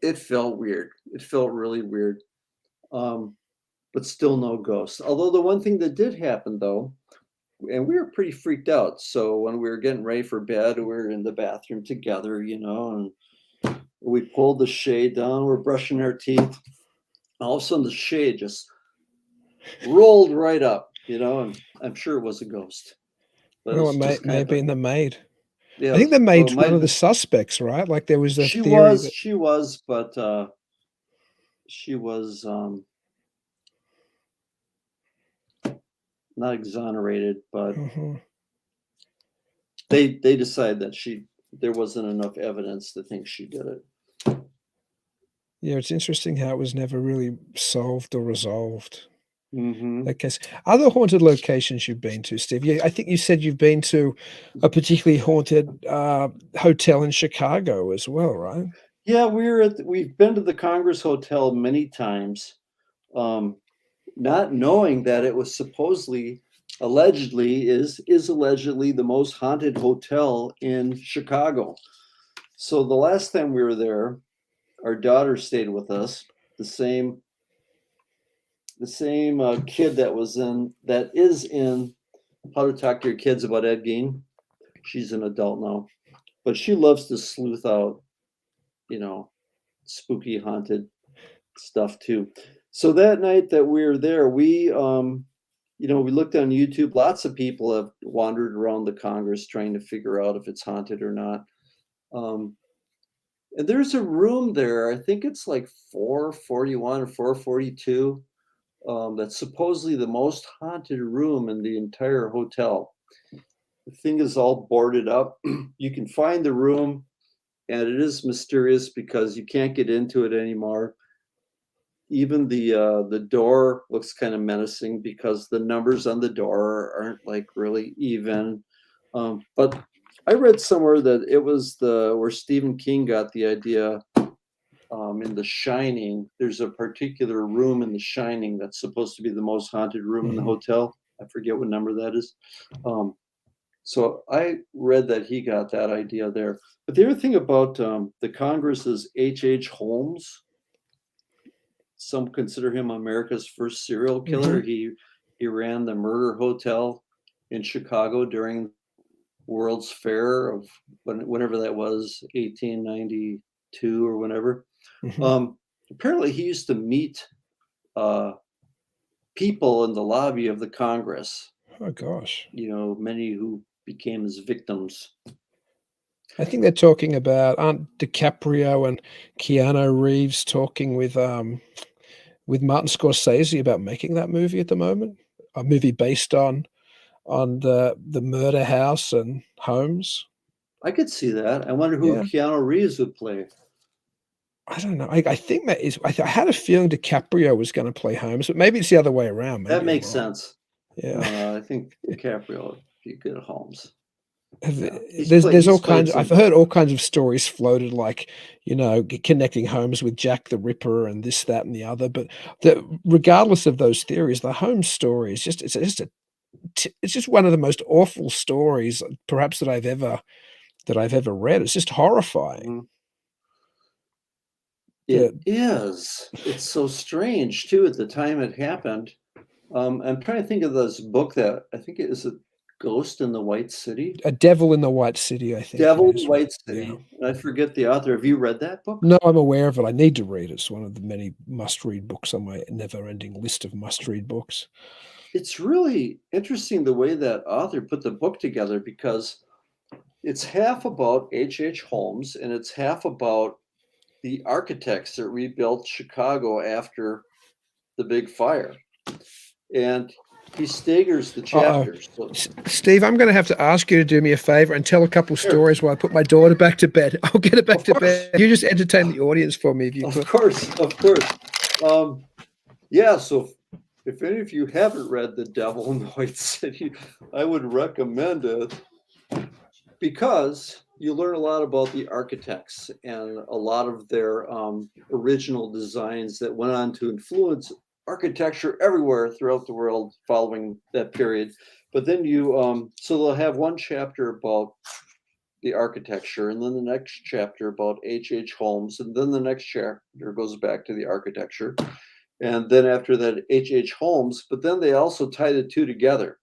It felt weird. It felt really weird. But still no ghosts. Although the one thing that did happen, though, and we were pretty freaked out. So when we were getting ready for bed, we were in the bathroom together, you know, and we pulled the shade down, we're brushing our teeth. All of a sudden the shade just rolled right up, you know, and I'm sure it was a ghost. But Well, it's it just may have been the maid. yeah, I think the maid's well, one of the suspects, right? Like there was a she theory was, that but she was not exonerated, but they decided that there wasn't enough evidence to think she did it. Yeah, it's interesting how it was never really solved or resolved. Mm-hmm. That case. Other haunted locations you've been to, Steve? Yeah, I think you said you've been to a particularly haunted hotel in Chicago as well, right? Yeah, we've been to the Congress Hotel many times, not knowing that it was allegedly the most haunted hotel in Chicago. So the last time we were there, our daughter stayed with us. The same kid that is in How to Talk to Your Kids About Ed Geen. She's an adult now, but she loves to sleuth out, you know, spooky haunted stuff too. So that night that we were there, we looked on YouTube. Lots of people have wandered around the Congress trying to figure out if it's haunted or not. And there's a room there, I think it's like 441 or 442, that's supposedly the most haunted room in the entire hotel. The thing is all boarded up. You can find the room, and it is mysterious because you can't get into it anymore. Even the door looks kind of menacing because the numbers on the door aren't like really even. But I read somewhere that it was where Stephen King got the idea. In The Shining, there's a particular room in The Shining that's supposed to be the most haunted room in the hotel. I forget what number that is. So I read that he got that idea there. But the other thing about the Congress is H.H. Holmes. some consider him America's first serial killer. He ran the murder hotel in Chicago during World's Fair of whenever that was, 1892 or whenever. Apparently he used to meet people in the lobby of the Congress. Oh gosh. You know, many who became his victims. I think they're talking about, aren't DiCaprio and Keanu Reeves talking with Martin Scorsese about making that movie at the moment? A movie based on the murder house and Holmes. I could see that. I wonder who Keanu Reeves would play. I don't know. I think that is. I had a feeling DiCaprio was going to play Holmes, but maybe it's the other way around. Maybe That makes sense. Yeah, I think DiCaprio would be good at Holmes. There's all kinds. I've heard all kinds of stories floated, like, you know, connecting Holmes with Jack the Ripper and this, that, and the other. But regardless of those theories, the Holmes story is just it's just one of the most awful stories, perhaps, that I've ever read. It's just horrifying. It is. It's so strange too. At the time it happened, I'm trying to think of this book that I think it is a Ghost in the White City. A Devil in the White City, I think. Devil in the White City. Yeah. I forget the author. Have you read that book? No, I'm aware of it. I need to read it. It's one of the many must-read books on my never-ending list of must-read books. It's really interesting the way that author put the book together, because it's half about H.H. Holmes and it's half about the architects that rebuilt Chicago after the big fire. And he staggers the chapters. Steve, I'm going to have to ask you to do me a favor and tell a couple stories while I put my daughter back to bed. I'll get her back to bed. You just entertain the audience for me, if you could. Of course. Yeah, so if any of you haven't read The Devil in the White City, I would recommend it, because you learn a lot about the architects and a lot of their original designs that went on to influence architecture everywhere throughout the world following that period. But then so they'll have one chapter about the architecture, and then the next chapter about H.H. Holmes, and then the next chapter goes back to the architecture, and then after that H.H. Holmes. But then they also tie the two together.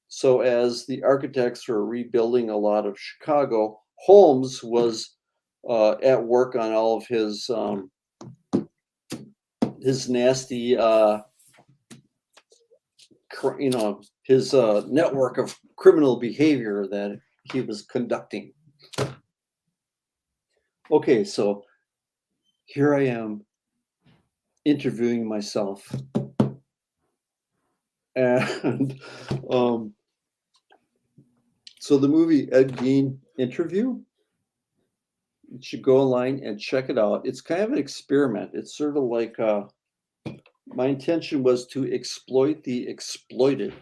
So as the architects were rebuilding a lot of Chicago, Holmes was at work on all of his nasty, his network of criminal behavior that he was conducting. Okay, so here I am interviewing myself, and so the movie Ed Geen Interview, you should go online and check it out. It's kind of an experiment. It's sort of like my intention was to exploit the exploited,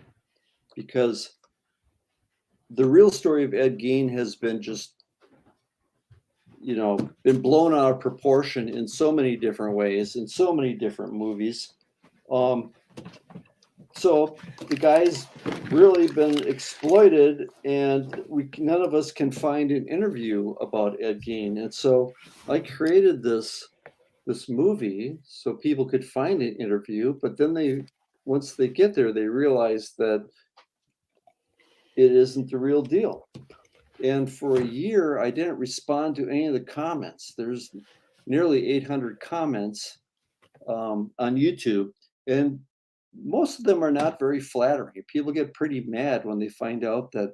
because the real story of Ed Geen has been just, been blown out of proportion in so many different ways, in so many different movies. So the guy's really been exploited, and none of us can find an interview about Ed Geen. And so I created this movie so people could find an interview, but then once they get there, they realize that it isn't the real deal. And for a year, I didn't respond to any of the comments. There's nearly 800 comments on YouTube, and most of them are not very flattering. People get pretty mad when they find out that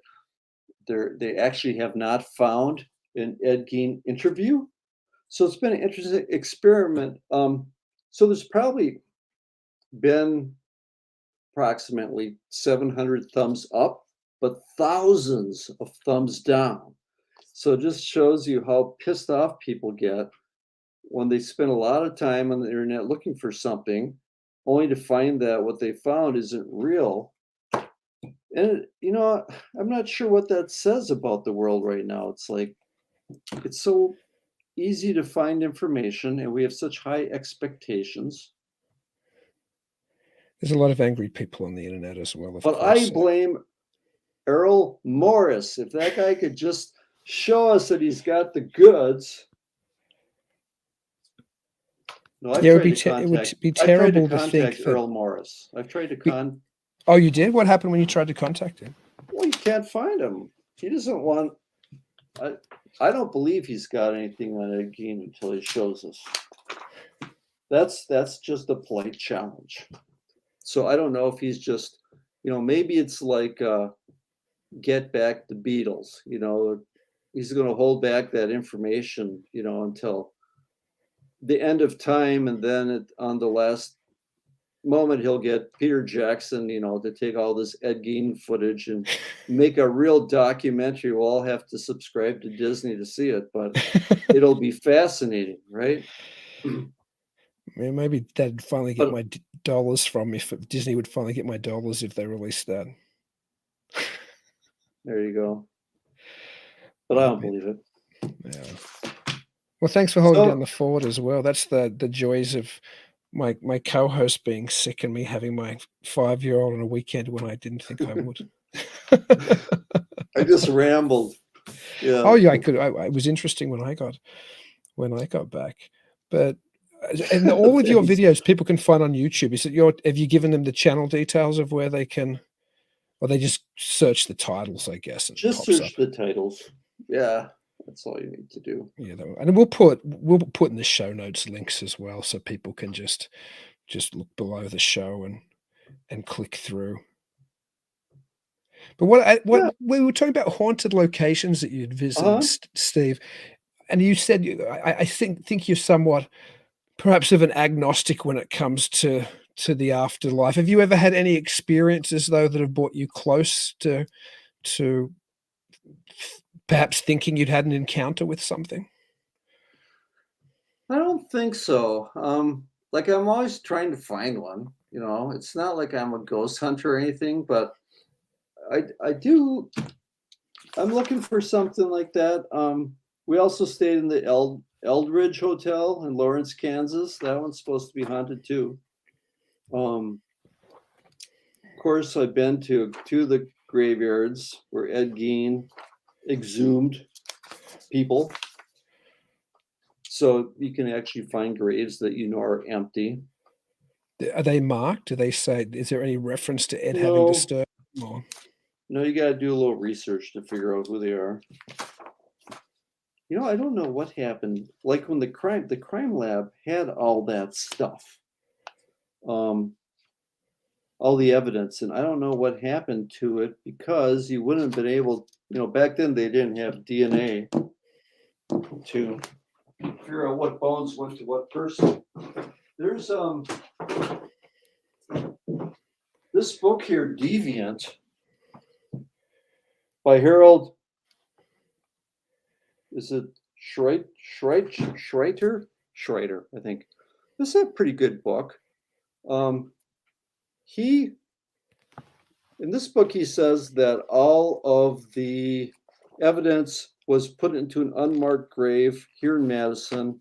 they actually have not found an Ed Geen interview. So it's been an interesting experiment. So there's probably been approximately 700 thumbs up, but thousands of thumbs down. So it just shows you how pissed off people get when they spend a lot of time on the internet looking for something, only to find that what they found isn't real. And, I'm not sure what that says about the world right now. It's like, it's so easy to find information, and we have such high expectations. There's a lot of angry people on the internet as well. But I blame Errol Morris. If that guy could just show us that he's got the goods. No, I've Yeah, tried to it would contact. be I've tried to terrible to think contact that. Earl Morris. I've tried to Oh, you did? What happened when you tried to contact him? Well, you can't find him. He doesn't want. I don't believe he's got anything on Ed Geen until he shows us. That's just a polite challenge. So I don't know if he's just, maybe it's like Get Back the Beatles. He's going to hold back that information, until the end of time, and then on the last moment he'll get Peter Jackson, to take all this Ed Geen footage and make a real documentary. We'll all have to subscribe to Disney to see it, but it'll be fascinating, right? Maybe they'd finally get my dollars from me. If Disney would finally get my dollars if they released that. There you go. But I don't believe it. Yeah. Well, thanks for holding down the fort as well. That's the joys of my co-host being sick and me having my 5-year-old on a weekend when I didn't think I would. I just rambled. Yeah. Oh yeah, I could. It was interesting when I got back, but and all of your videos people can find on YouTube. Have you given them the channel details of where they can, or they just search the titles, I guess, and just search the titles. Yeah, that's all you need to do. Yeah, and we'll put in the show notes links as well, so people can just look below the show and click through. But what we were talking about haunted locations that you'd visited, Steve, and you said I think you're somewhat perhaps of an agnostic when it comes to the afterlife. Have you ever had any experiences though that have brought you close to perhaps thinking you'd had an encounter with something? I don't think so. Like I'm always trying to find one. It's not like I'm a ghost hunter or anything, but I do. I'm looking for something like that. We also stayed in the Eldridge Hotel in Lawrence, Kansas. That one's supposed to be haunted too. Of course, I've been to the graveyards where Ed Geen exhumed people. So you can actually find graves that are empty. Are they marked? Do they say, is there any reference to Ed having disturbed them? Or? No, you got to do a little research to figure out who they are. I don't know what happened. Like when the crime lab had all that stuff, all the evidence, and I don't know what happened to it because you wouldn't have been able, back then they didn't have DNA to figure out what bones went to what person. There's this book here, Deviant, by Harold. Is it Schreiter, I think. This is a pretty good book. In this book, he says that all of the evidence was put into an unmarked grave here in Madison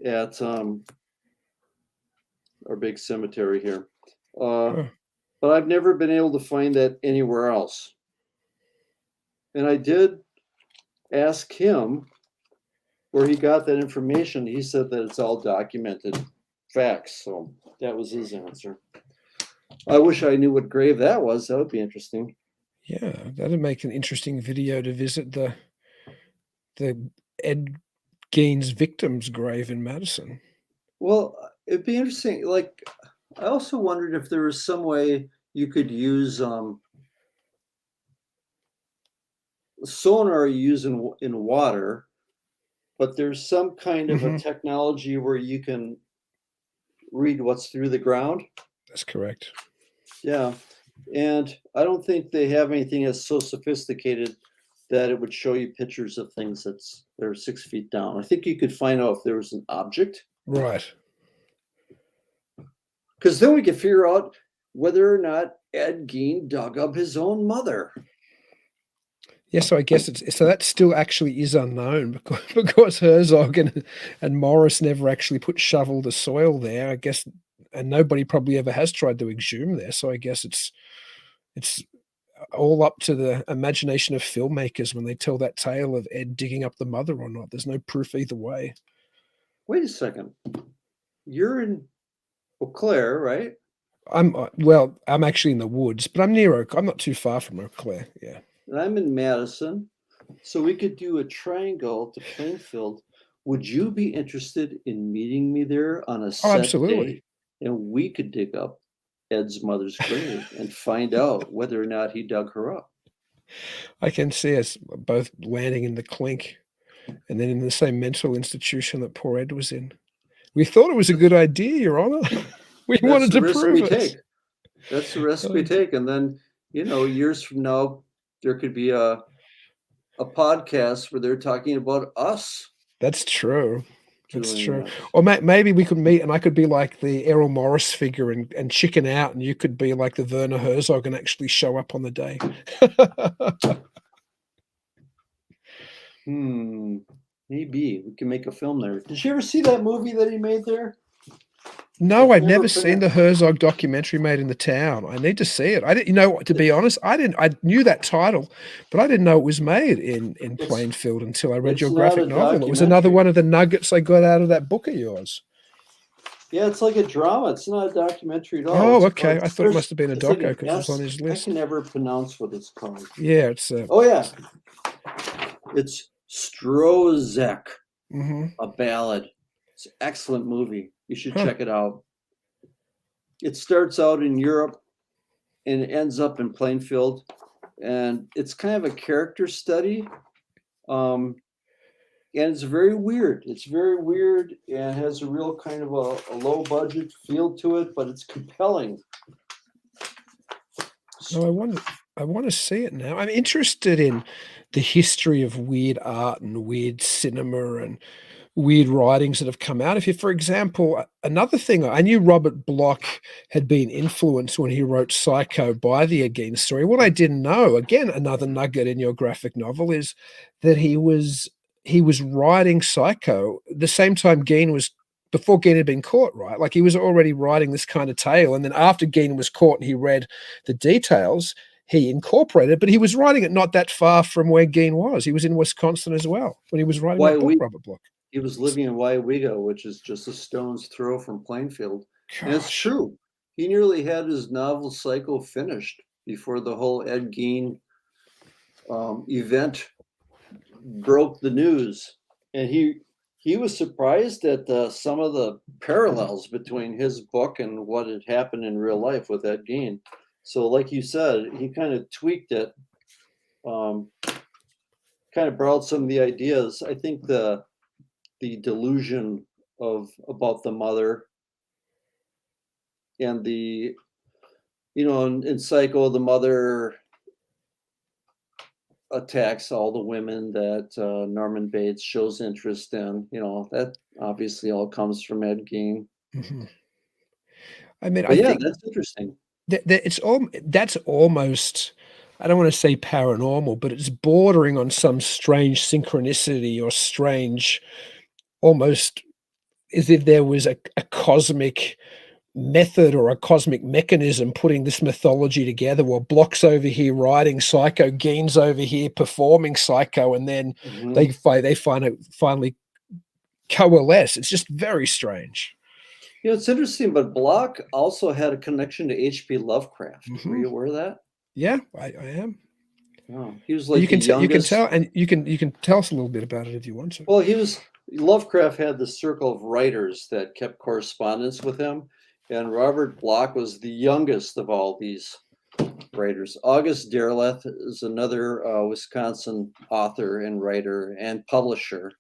at our big cemetery here. But I've never been able to find that anywhere else. And I did ask him where he got that information. He said that it's all documented facts. So that was his answer. I wish I knew what grave that was. That would be interesting. Yeah, that'd make an interesting video to visit the Ed Gein's victim's grave in Madison. Well, it'd be interesting. Like, I also wondered if there was some way you could use sonar you use in water, but there's some kind of a technology where you can read what's through the ground. That's correct. Yeah, and I don't think they have anything that's so sophisticated that it would show you pictures of things that are 6 feet down. I think you could find out if there was an object. Right. Because then we could figure out whether or not Ed Geen dug up his own mother. Yeah, so I guess that still actually is unknown because Herzog and Morris never actually put shovel to soil there, I guess, and nobody probably ever has tried to exhume there. So I guess it's all up to the imagination of filmmakers when they tell that tale of Ed digging up the mother or not. There's no proof either way. Wait a second. you're in Eau Claire, right? I'm actually in the woods, but I'm near Oak. I'm not too far from Eau Claire. Yeah. And I'm in Madison. So we could do a triangle to Plainfield. Would you be interested in meeting me there on a Oh, set absolutely. day? And we could dig up Ed's mother's grave and find out whether or not he dug her up. I can see us both landing in the clink and then in the same mental institution that poor Ed was in. We thought it was a good idea, Your Honor. We That's wanted the to risk prove we it. take. That's the risk we take. And then, years from now, there could be a podcast where they're talking about us That's true. That's doing true. that. Or maybe we could meet and I could be like the Errol Morris figure and chicken out, and you could be like the Werner Herzog and actually show up on the day. Maybe we can make a film there. Did you ever see that movie that he made there? No, It's I've never never seen the Herzog documentary made in the town. I need to see it. I didn't, to be honest, I knew that title, but I didn't know it was made in It's- Plainfield until I read it's your not graphic a novel. It was another documentary. one of the nuggets I got out of that book of yours. Yeah, it's like a drama. It's not a documentary at all. Oh, It's okay. called- I thought it must have been a it's like doco an because it was on S- his I list. can never pronounce what it's called. Yeah, it's Oh yeah, it's Strozek, mhm. a ballad. It's an excellent movie. You should Huh. check it out. It starts out in Europe and it ends up in Plainfield, and it's kind of a character study. And it's very weird. It's very weird and has a real kind of a low budget feel to it, but it's compelling. No, I want to see it now. I'm interested in the history of weird art and weird cinema and weird writings that have come out. If you, for example, another thing, I knew Robert Bloch had been influenced when he wrote Psycho by the Ed Geen story. What I didn't know, again, another nugget in your graphic novel, is that he was writing Psycho the same time Geen was, before Geen had been caught, right? Like he was already writing this kind of tale, and then after Geen was caught and he read the details, he incorporated, but he was writing it not that far from where Geen was. He was in Wisconsin as well when he was writing that book, Robert Bloch. He was living in Waiwego, which is just a stone's throw from Plainfield. And it's Gosh. true. He nearly had his novel Psycho finished before the whole Ed Geen event broke the news. And he was surprised at some of the parallels between his book and what had happened in real life with Ed Geen. So like you said, he kind of tweaked it, kind of borrowed some of the ideas. I think the delusion about the mother and the in Psycho, the mother attacks all the women that Norman Bates shows interest in. That obviously all comes from Ed Geen. Mhm. I mean, But I yeah, think that's interesting. that's almost, I don't want to say paranormal, but it's bordering on some strange synchronicity or strange, almost as if there was a cosmic method or a cosmic mechanism putting this mythology together, while Block's over here writing Psycho, Geen's over here performing Psycho, and then they finally coalesce. It's just very strange. It's interesting, but Bloch also had a connection to H.P. Lovecraft. Were you aware of that? Yeah, I am. Oh, he was like You can the youngest. tell, and you can tell us a little bit about it if you want to. Well, Lovecraft had the circle of writers that kept correspondence with him, and Robert Bloch was the youngest of all these writers. August Derleth is another Wisconsin author and writer and publisher.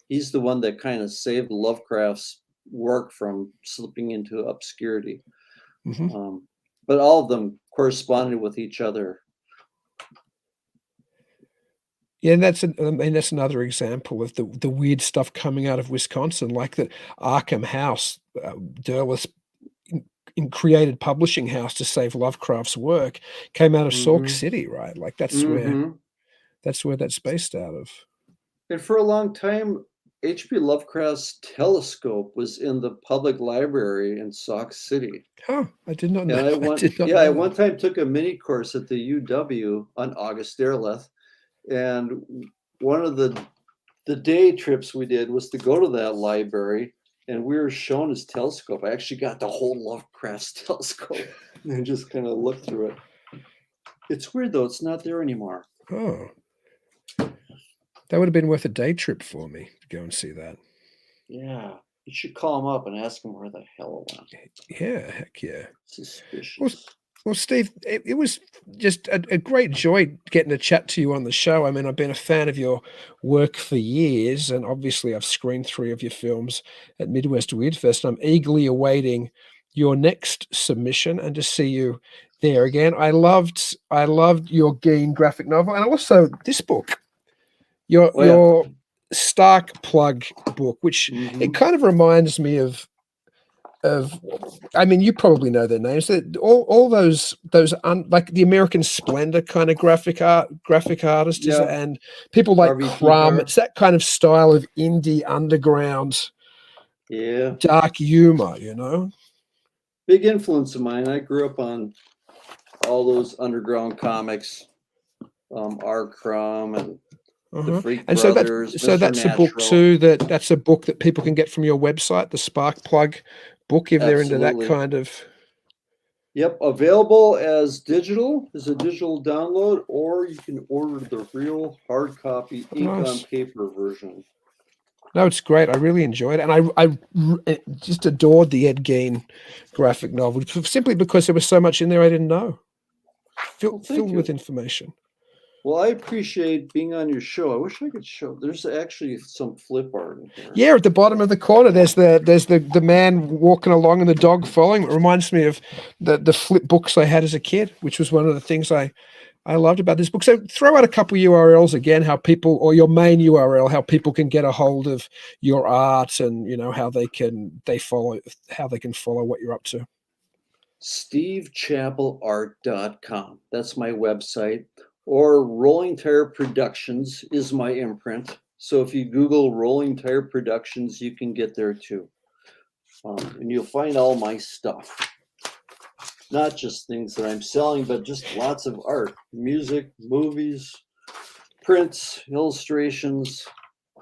He's the one that kind of saved Lovecraft's work from slipping into obscurity. But all of them corresponded with each other. Yeah, and that's another example of the weird stuff coming out of Wisconsin, like that Arkham House, Derleth created publishing house to save Lovecraft's work, came out of Sauk City, right? Like that's where that's based out of. And for a long time, H.P. Lovecraft's telescope was in the public library in Sauk City. Oh, I did not know. And I one time took a mini course at the UW on August Derleth, and one of the day trips we did was to go to that library and we were shown his telescope. I actually got the whole Lovecraft's telescope and just kind of looked through it. It's weird though; it's not there anymore. Oh, that would have been worth a day trip for me to go and see that. Yeah, you should call him up and ask him where the hell it went. Yeah, heck yeah. Suspicious. Well, Steve, it was just a great joy getting to chat to you on the show. I mean, I've been a fan of your work for years, and obviously I've screened 3 of your films at Midwest Weird Fest. I'm eagerly awaiting your next submission and to see you there again. I loved your Geen graphic novel, and also this book, your Stark Plug book, which it kind of reminds me of. I mean, you probably know their names. All those like the American Splendor kind of graphic artists, and people like Crumb. It's that kind of style of indie underground, dark humor. You know, big influence of mine. I grew up on all those underground comics, R. Crumb and the Freak and Brothers. So that's a book too. That's a book that people can get from your website, the Spark Plug book, if they're into that kind of. Yep, available as a digital download, or you can order the real hard copy ink on paper version. No, it's great. I really enjoyed it, and I just adored the Ed Geen graphic novel simply because there was so much in there I didn't know, filled with information. Well, I appreciate being on your show. I wish I could show. There's actually some flip art in here. Yeah, at the bottom of the corner, there's the man walking along and the dog following. It reminds me of the flip books I had as a kid, which was one of the things I loved about this book. So throw out a couple URLs again, how people, or your main URL, how people can get a hold of your art, and you know how they can follow what you're up to. SteveChappellArt.com. That's my website. Or Rolling Tire Productions is my imprint. So if you Google Rolling Tire Productions, you can get there too. And you'll find all my stuff. Not just things that I'm selling, but just lots of art, music, movies, prints, illustrations.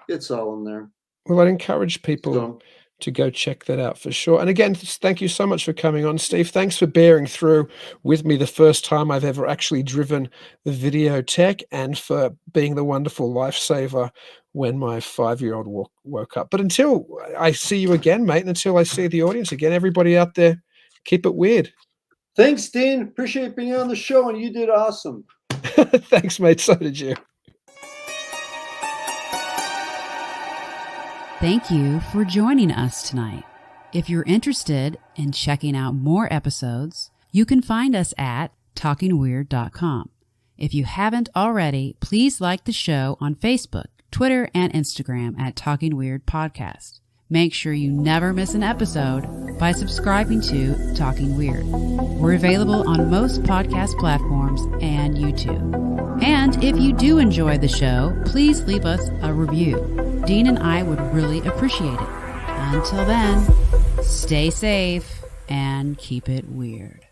It's all in there. Well, I'd encourage people to go check that out for sure. And again, thank you so much for coming on, Steve. Thanks for bearing through with me the first time I've ever actually driven the video tech, and for being the wonderful lifesaver when my 5-year-old woke up. But until I see you again, mate, and until I see the audience again, everybody out there, keep it weird. Thanks, Dean. Appreciate being on the show, and you did awesome. Thanks, mate. So did you. Thank you for joining us tonight. If you're interested in checking out more episodes, you can find us at talkingweird.com. If you haven't already, please like the show on Facebook, Twitter, and Instagram at Talking Weird Podcast. Make sure you never miss an episode by subscribing to Talking Weird. We're available on most podcast platforms and YouTube. And if you do enjoy the show, please leave us a review. Dean and I would really appreciate it. Until then, stay safe and keep it weird.